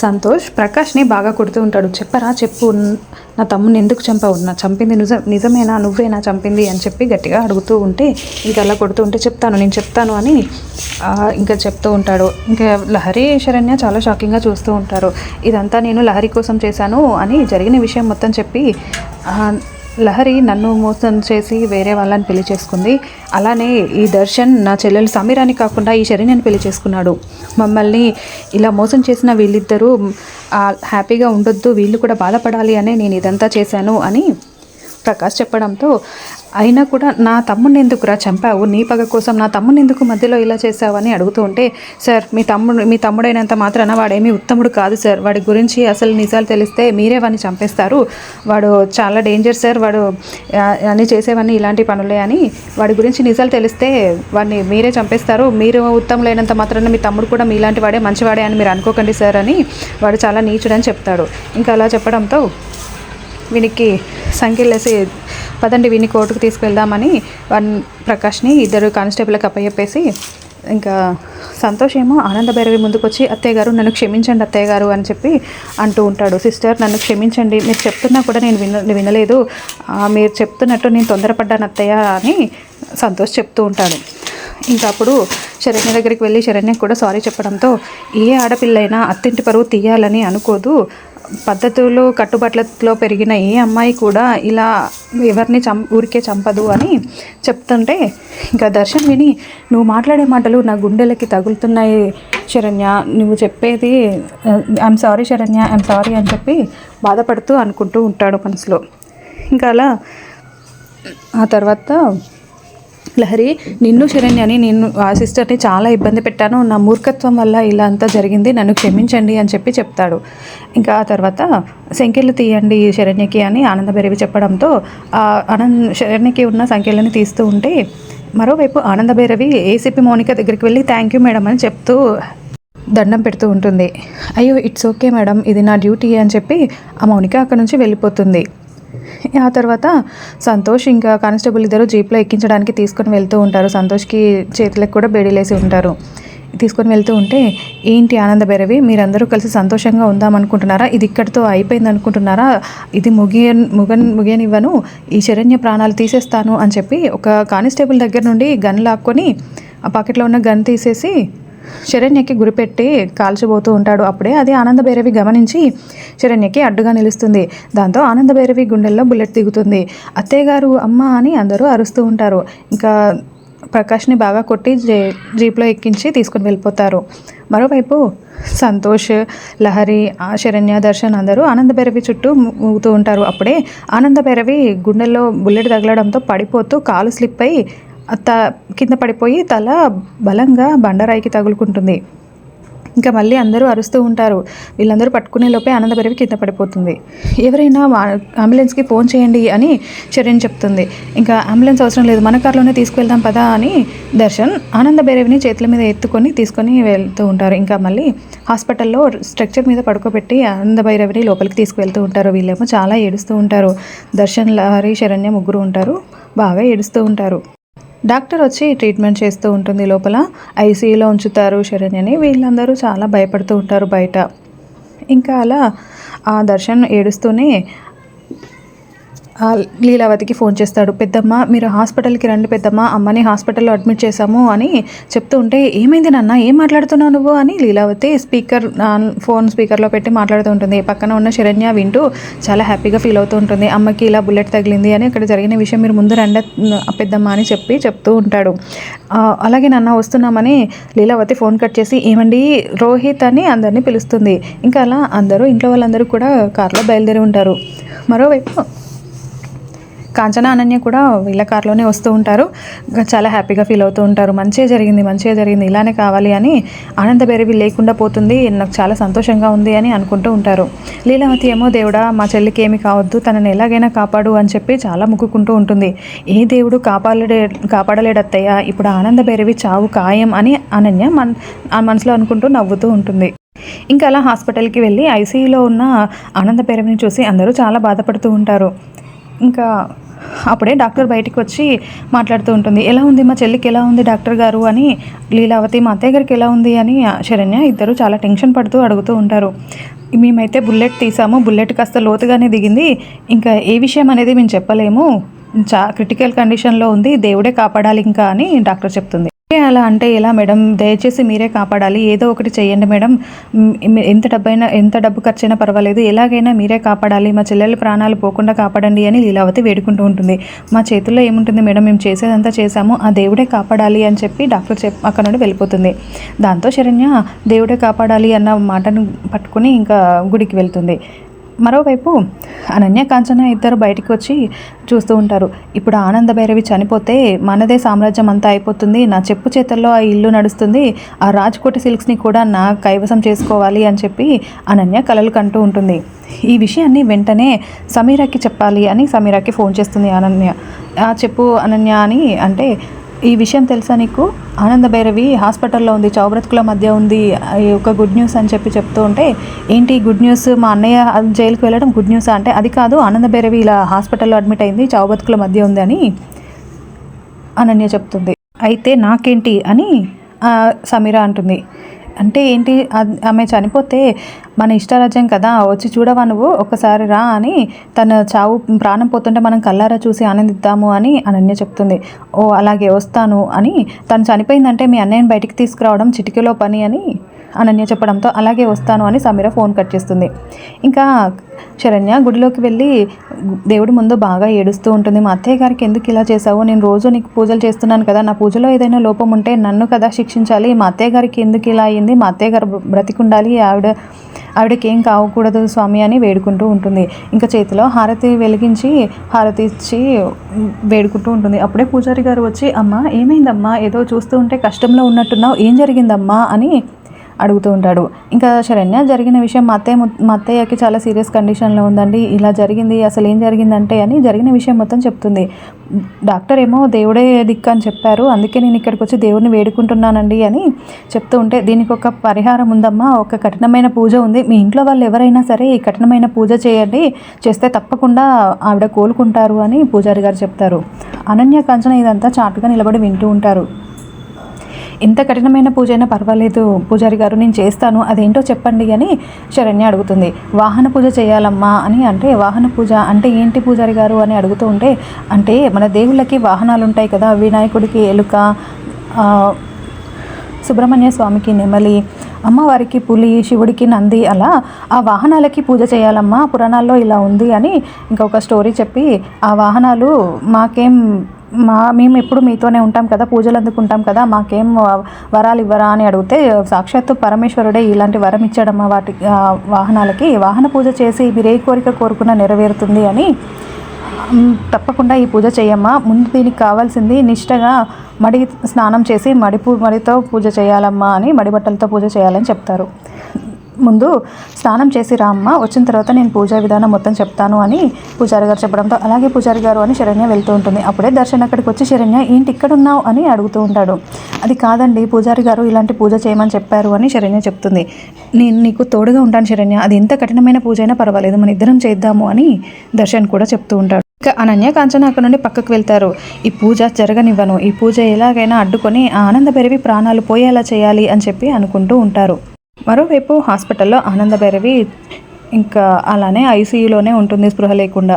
సంతోష్ ప్రకాష్ని బాగా కొడుతూ ఉంటాడు. చెప్పరా చెప్పు, నా తమ్ముని ఎందుకు చంపావు, నా చంపింది నిజమేనా, నువ్వేనా చంపింది అని చెప్పి గట్టిగా అడుగుతూ ఉంటే ఇంకా అలా కొడుతూ ఉంటే నేను చెప్తాను అని ఇంకా చెప్తూ ఉంటాడు. ఇంకా లహరి శరణ్య చాలా షాకింగ్గా చూస్తూ ఉంటారు. ఇదంతా నేను లహరి కోసం చేశాను అని జరిగిన విషయం మొత్తం చెప్పి లహరి నన్ను మోసం చేసి వేరే వాళ్ళని పెళ్లి చేసుకుంది, అలానే ఈ దర్శన్ నా చెల్లెలు సమీరాని కాకుండా ఈ శరణ్యని పెళ్లి చేసుకున్నాడు. మమ్మల్ని ఇలా మోసం చేసిన వీళ్ళిద్దరూ హ్యాపీగా ఉండొద్దు, వీళ్ళు కూడా బాధపడాలి అనే నేను ఇదంతా చేశాను అని ప్రకాష్ చెప్పడంతో, అయినా కూడా నా తమ్ముడిని ఎందుకురా చంపావు, నీ పగ కోసం నా తమ్ముడిని ఎందుకు మధ్యలో ఇలా చేసావు అని అడుగుతూ ఉంటే, సార్ మీ తమ్ముడైనంత మాత్రాన వాడేమీ ఉత్తముడు కాదు సార్, వాడి గురించి అసలు నిజాలు తెలిస్తే మీరే వాడిని చంపేస్తారు, వాడు చాలా డేంజర్ సార్, వాడు అన్నీ చేసేవన్నీ ఇలాంటి పనులే అని వాడి గురించి నిజాలు తెలిస్తే వాడిని మీరే చంపేస్తారు, మీరు ఉత్తములైనంత మాత్రాన మీ తమ్ముడు కూడా మీలాంటి వాడే మంచివాడే అని మీరు అనుకోకండి సార్ అని వాడు చాలా నీచుడని చెప్తాడు. ఇంకా అలా చెప్పడంతో వీనికి సంఖ్యలేసి పదండి వీని కోర్టుకు తీసుకువెళ్దామని ప్రకాష్ని ఇద్దరు కానిస్టేబుల్కి అప్పచెప్పేసి ఇంకా సంతోష్ ఏమో ఆనంద భైరవి ముందుకు వచ్చి, అత్తయ్య గారు నన్ను క్షమించండి అత్తయ్య గారు అని చెప్పి అంటూ ఉంటాడు. సిస్టర్ నన్ను క్షమించండి, మీరు చెప్తున్నా కూడా నేను వినలేదు, మీరు చెప్తున్నట్టు నేను తొందరపడ్డాను అత్తయ్య అని సంతోష్ చెప్తూ ఉంటాడు. ఇంకా అప్పుడు శరణ్య దగ్గరికి వెళ్ళి శరణ్య కూడా సారీ చెప్పడంతో, ఏ ఆడపిల్లైనా అత్తింటి పరువు తీయాలని అనుకోదు, పద్ధతులు కట్టుబాట్లతో పెరిగిన ఏ అమ్మాయి కూడా ఇలా ఎవరిని ఊరికే చంపదు అని చెప్తుంటే ఇంకా దర్శన్ విని, నువ్వు మాట్లాడే మాటలు నా గుండెలకి తగులుతున్నాయి శరణ్య, నువ్వు చెప్పేది I'm sorry Saranya, I'm sorry అని చెప్పి బాధపడుతూ అనుకుంటూ ఉంటాడు మనసులో. ఇంకా అలా ఆ తర్వాత లహరి, నిన్ను శరణ్యని నేను ఆ సిస్టర్ని చాలా ఇబ్బంది పెట్టాను, నా మూర్ఖత్వం వల్ల ఇలా అంతా జరిగింది, నన్ను క్షమించండి అని చెప్పి చెప్తాడు. ఇంకా ఆ తర్వాత సంఖ్యలు తీయండి శరణ్యకి అని ఆనందభైరవి చెప్పడంతో శరణ్యకి ఉన్న సంఖ్యలను తీస్తూ ఉంటే, మరోవైపు ఆనందభైరవి ఏసీపీ మౌనిక దగ్గరికి వెళ్ళి థ్యాంక్ యూ మేడం అని చెప్తూ దండం పెడుతూ ఉంటుంది. అయ్యో ఇట్స్ ఓకే మేడం, ఇది నా డ్యూటీ అని చెప్పి ఆ మౌనిక అక్కడ నుంచి వెళ్ళిపోతుంది. ఆ తర్వాత సంతోష్ ఇంకా కానిస్టేబుల్ ఇద్దరు జీప్లో ఎక్కించడానికి తీసుకొని వెళ్తూ ఉంటారు. సంతోష్కి చేతులకు కూడా బేడీలేసి ఉంటారు. తీసుకొని వెళ్తూ ఉంటే, ఏంటి ఆనంద భైరవి, మీరందరూ కలిసి సంతోషంగా ఉందామనుకుంటున్నారా, ఇది ఇక్కడితో అయిపోయింది అనుకుంటున్నారా, ఇది ముగియనివ్వను, ఈ శరణ్య ప్రాణాలు తీసేస్తాను అని చెప్పి ఒక కానిస్టేబుల్ దగ్గర నుండి గన్ లాక్కొని ఆ పాకెట్లో ఉన్న గన్ తీసేసి శరణ్యకి గురిపెట్టి కాల్చబోతూ ఉంటాడు. అప్పుడే అది ఆనందభైరవి గమనించి శరణ్యకి అడ్డుగా నిలుస్తుంది. దాంతో ఆనందభైరవి గుండెల్లో బుల్లెట్ దిగుతుంది. అత్తయ్య గారు, అమ్మ అని అందరూ అరుస్తూ ఉంటారు. ఇంకా ప్రకాష్ని బాగా కొట్టి జీప్లో ఎక్కించి తీసుకుని వెళ్ళిపోతారు. మరోవైపు సంతోష్, లహరి, శరణ్య, దర్శన్ అందరూ ఆనందభైరవి చుట్టూ ఊగుతూ ఉంటారు. అప్పుడే ఆనందభైరవి గుండెల్లో బుల్లెట్ తగలడంతో పడిపోతూ కాలు స్లిప్ అయి కింద పడిపోయి తల బలంగా బండరాయికి తగులుకుంటుంది. ఇంకా మళ్ళీ అందరూ అరుస్తూ ఉంటారు. వీళ్ళందరూ పట్టుకునే లోపే ఆనందభైరవి కింద పడిపోతుంది. ఎవరైనా అంబులెన్స్కి ఫోన్ చేయండి అని శరణ్ చెప్తుంది. ఇంకా అంబులెన్స్ అవసరం లేదు, మన కార్లోనే తీసుకువెళ్దాం పదా అని దర్శన్ ఆనందభైరవిని చేతుల మీద ఎత్తుకొని తీసుకొని వెళ్తూ ఉంటారు. ఇంకా మళ్ళీ హాస్పిటల్లో స్ట్రక్చర్ మీద పడుకోబెట్టి ఆనందభైరవిని లోపలికి తీసుకువెళ్తూ ఉంటారు. వీళ్ళేమో చాలా ఏడుస్తూ ఉంటారు. దర్శన్, లహరి, శరణ్య ముగ్గురు ఉంటారు, బాగా ఏడుస్తూ ఉంటారు. డాక్టర్ వచ్చి ట్రీట్మెంట్ చేస్తూ ఉంటుంది. లోపల ఐసీయూలో ఉంచుతారు శరణ్యని. వీళ్ళందరూ చాలా భయపడుతూ ఉంటారు బయట. ఇంకా అలా ఆ దర్శన్ ఏడుస్తూనే లీలావతికి ఫోన్ చేస్తాడు. పెద్దమ్మ మీరు హాస్పిటల్కి రండి పెద్దమ్మ, అమ్మని హాస్పిటల్లో అడ్మిట్ చేశాము అని చెప్తూ ఉంటే, ఏమైంది నాన్న, ఏం మాట్లాడుతున్నావు నువ్వు అని లీలావతి ఫోన్ స్పీకర్లో పెట్టి మాట్లాడుతూ ఉంటుంది. పక్కన ఉన్న శరణ్య వింటూ చాలా హ్యాపీగా ఫీల్ అవుతూ ఉంటుంది. అమ్మకి ఇలా బుల్లెట్ తగిలింది అని, అక్కడ జరిగిన విషయం మీరు ముందు రండి పెద్దమ్మ అని చెప్తూ ఉంటాడు. అలాగే నాన్న వస్తున్నామని లీలావతి ఫోన్ కట్ చేసి, ఏమండి రోహిత్ అని అందరినీ పిలుస్తుంది. ఇంకా అలా ఇంట్లో వాళ్ళందరూ కూడా కార్లో బయలుదేరి ఉంటారు. మరోవైపు కాంచన, అనన్య కూడా వీళ్ళ కార్లోనే వస్తూ ఉంటారు. చాలా హ్యాపీగా ఫీల్ అవుతూ ఉంటారు. మంచిగా జరిగింది, ఇలానే కావాలి అని ఆనందభైరవి లేకుండా పోతుంది, నాకు చాలా సంతోషంగా ఉంది అని అనుకుంటూ ఉంటారు. లీలావతి ఏమో, దేవుడా మా చెల్లికి ఏమి కావద్దు, తనని ఎలాగైనా కాపాడు అని చెప్పి చాలా మొక్కుకుంటూ ఉంటుంది. ఏ దేవుడు కాపాడలేడత్తయ్య, ఇప్పుడు ఆనందభైరవి చావు ఖాయం అని అనన్య మనసులో అనుకుంటూ నవ్వుతూ ఉంటుంది. ఇంకా అలా హాస్పిటల్కి వెళ్ళి ఐసీయూలో ఉన్న ఆనందభైరవిని చూసి అందరూ చాలా బాధపడుతూ ఉంటారు. ఇంకా అప్పుడే డాక్టర్ బయటికి వచ్చి మాట్లాడుతూ ఉంటుంది. ఎలా ఉంది మా చెల్లికి, ఎలా ఉంది డాక్టర్ గారు అని లీలావతి, మా అత్తయ్య గారికి ఎలా ఉంది అని శరణ్య ఇద్దరు చాలా టెన్షన్ పడుతూ అడుగుతూ ఉంటారు. మేమైతే బుల్లెట్ తీసాము, బుల్లెట్ కాస్త లోతుగానే దిగింది, ఇంకా ఏ విషయం అనేది మేము చెప్పలేము, క్రిటికల్ కండిషన్లో ఉంది, దేవుడే కాపాడాలి ఇంకా అని డాక్టర్ చెప్తుంది. అలా అంటే ఎలా మేడం, దయచేసి మీరే కాపాడాలి, ఏదో ఒకటి చేయండి మేడం, ఎంత డబ్బు ఖర్చైనా పర్వాలేదు, ఎలాగైనా మీరే కాపాడాలి, మా చెల్లెల ప్రాణాలు పోకుండా కాపాడండి అని లీలావతి వేడుకుంటూ ఉంటుంది. మా చేతుల్లో ఏముంటుంది మేడం, మేము చేసేదంతా చేశాము, ఆ దేవుడే కాపాడాలి అని చెప్పి డాక్టర్ అక్కడ నుండి వెళ్ళిపోతుంది. దాంతో శరణ్య దేవుడే కాపాడాలి అన్న మాటను పట్టుకుని ఇంకా గుడికి వెళ్తుంది. మరోవైపు అనన్య, కాంచన ఇద్దరు బయటికి వచ్చి చూస్తూ ఉంటారు. ఇప్పుడు ఆనంద భైరవి చనిపోతే మనదే సామ్రాజ్యం అంతా అయిపోతుంది, నా చెప్పు చేతల్లో ఆ ఇల్లు నడుస్తుంది, ఆ రాజ్కోటి సిల్క్స్ని కూడా నా కైవసం చేసుకోవాలి అని చెప్పి అనన్య కలలు కంటూ ఉంటుంది. ఈ విషయాన్ని వెంటనే సమీరాకి చెప్పాలి అని సమీరాకి ఫోన్ చేస్తుంది అనన్య. చెప్పు అనన్య అని అంటే, ఈ విషయం తెలుసా నీకు, ఆనంద భైరవి హాస్పిటల్లో ఉంది, చావుబ్రతుకుల మధ్య ఉంది, ఒక గుడ్ న్యూస్ అని చెప్పి చెప్తూ ఉంటే, ఏంటి గుడ్ న్యూస్, మా అన్నయ్య జైలుకి వెళ్ళడం గుడ్ న్యూస్ అంటే, అది కాదు, ఆనంద భైరవి ఇలా హాస్పిటల్లో అడ్మిట్ అయింది, చావుబ్రతుకుల మధ్య ఉంది అని అనన్య చెప్తుంది. అయితే నాకేంటి అని సమీరా అంటుంది. అంటే ఏంటి, ఆమె చనిపోతే మన ఇష్టరాజ్యం కదా, వచ్చి చూడవా నువ్వు, ఒక్కసారి రా అని, తన చావు ప్రాణం పోతుంటే మనం కల్లారా చూసి ఆనందిద్దాము అని అనన్య చెప్తుంది. ఓ అలాగే వస్తాను అని, తను చనిపోయిందంటే మీ అన్నయ్యని బయటికి తీసుకురావడం చిటికెలో పని అని అనన్య చెప్పడంతో అలాగే వస్తాను అని సమీర ఫోన్ కట్ చేస్తుంది. ఇంకా శరణ్య గుడిలోకి వెళ్ళి దేవుడి ముందు బాగా ఏడుస్తూ ఉంటుంది. మా అత్తయ్య గారికి ఎందుకు ఇలా చేసావు, నేను రోజు నీకు పూజలు చేస్తున్నాను కదా, నా పూజలో ఏదైనా లోపం ఉంటే నన్ను కదా శిక్షించాలి, మా అత్తయ్య గారికి ఎందుకు ఇలా అయ్యింది, మా అత్తయ్య గారు బ్రతికుండాలి, ఆవిడకి ఏం కావకూడదు స్వామి అని వేడుకుంటూ ఉంటుంది. ఇంకా చేతిలో హారతి వెలిగించి హారతి ఇచ్చి వేడుకుంటూ ఉంటుంది. అప్పుడే పూజారి గారు వచ్చి, అమ్మ ఏమైందమ్మా, ఏదో చూస్తూ ఉంటే కష్టంలో ఉన్నట్టున్నావు, ఏం జరిగిందమ్మా అని అడుగుతూ ఉంటాడు. ఇంకా శరణ్య జరిగిన విషయం మా అత్తయ్యకి చాలా సీరియస్ కండిషన్లో ఉందండి, ఇలా జరిగింది, అసలు ఏం జరిగిందంటే అని జరిగిన విషయం మొత్తం చెప్తుంది. డాక్టర్ ఏమో దేవుడే దిక్కు అని చెప్పారు, అందుకే నేను ఇక్కడికి వచ్చి దేవుడిని వేడుకుంటున్నానండి అని చెప్తూ ఉంటే, దీనికి ఒక పరిహారం ఉందమ్మా, ఒక కఠినమైన పూజ ఉంది, మీ ఇంట్లో వాళ్ళు ఎవరైనా సరే ఈ కఠినమైన పూజ చేయండి, చేస్తే తప్పకుండా ఆవిడ కోలుకుంటారు అని పూజారి గారు చెప్తారు. అనన్య, కాంచన ఇదంతా చాటుగా నిలబడి వింటూ ఉంటారు. ఎంత కఠినమైన పూజ అయినా పర్వాలేదు పూజారి గారు, నేను చేస్తాను, అదేంటో చెప్పండి అని శరణ్య అడుగుతుంది. వాహన పూజ చేయాలమ్మా అని అంటే, వాహన పూజ అంటే ఏంటి పూజారి గారు అని అడుగుతూ ఉంటే, అంటే మన దేవుళ్ళకి వాహనాలు ఉంటాయి కదా, వినాయకుడికి ఎలుక, సుబ్రహ్మణ్య స్వామికి నెమలి, అమ్మవారికి పులి, శివుడికి నంది, అలా ఆ వాహనాలకి పూజ చేయాలమ్మా, పురాణాల్లో ఇలా ఉంది అని ఇంకా ఒక స్టోరీ చెప్పి, ఆ వాహనాలు మేము ఎప్పుడు మీతోనే ఉంటాం కదా, పూజలు అందుకుంటాం కదా, మాకేం వరాలు ఇవ్వరా అని అడిగితే, సాక్షాత్తు పరమేశ్వరుడే ఇలాంటి వరం ఇచ్చాడమ్మా వాటి వాహనాలకి, వాహన పూజ చేసి మీరు ఏ కోరిక కోరుకున్నా నెరవేరుతుంది అని, తప్పకుండా ఈ పూజ చేయమ్మా, ముందు దీనికి కావాల్సింది నిష్టగా మడి స్నానం చేసి మడితో పూజ చేయాలమ్మా అని, మడి బట్టలతో పూజ చేయాలని చెప్తారు. ముందు స్నానం చేసి రామ్మ, వచ్చిన తర్వాత నేను పూజా విధానం మొత్తం చెప్తాను అని పూజారి గారు చెప్పడంతో అలాగే పూజారి గారు అని శరణ్య వెళ్తూ ఉంటుంది. అప్పుడే దర్శన్ అక్కడికి వచ్చి, శరణ్య ఏంటి ఇక్కడ ఉన్నావు అని అడుగుతూ ఉంటాడు. అది కాదండి, పూజారి గారు ఇలాంటి పూజ చేయమని చెప్పారు అని శరణ్య చెప్తుంది. నేను నీకు తోడుగా ఉంటాను శరణ్య, అది ఎంత కఠినమైన పూజ అయినా పర్వాలేదు, మన ఇద్దరం చేద్దాము అని దర్శన్ కూడా చెప్తూ ఉంటాడు. ఇక అనన్య, కాంచన అక్కడ నుండి పక్కకు వెళ్తారు. ఈ పూజ జరగనివ్వను, ఈ పూజ ఎలాగైనా అడ్డుకొని ఆ ఆనంద భైరవి ప్రాణాలు పోయేలా చేయాలి అని చెప్పి అనుకుంటూ ఉంటారు. మరోవైపు హాస్పిటల్లో ఆనంద భైరవి ఇంకా అలానే ఐసీయూలోనే ఉంటుంది, స్పృహ లేకుండా.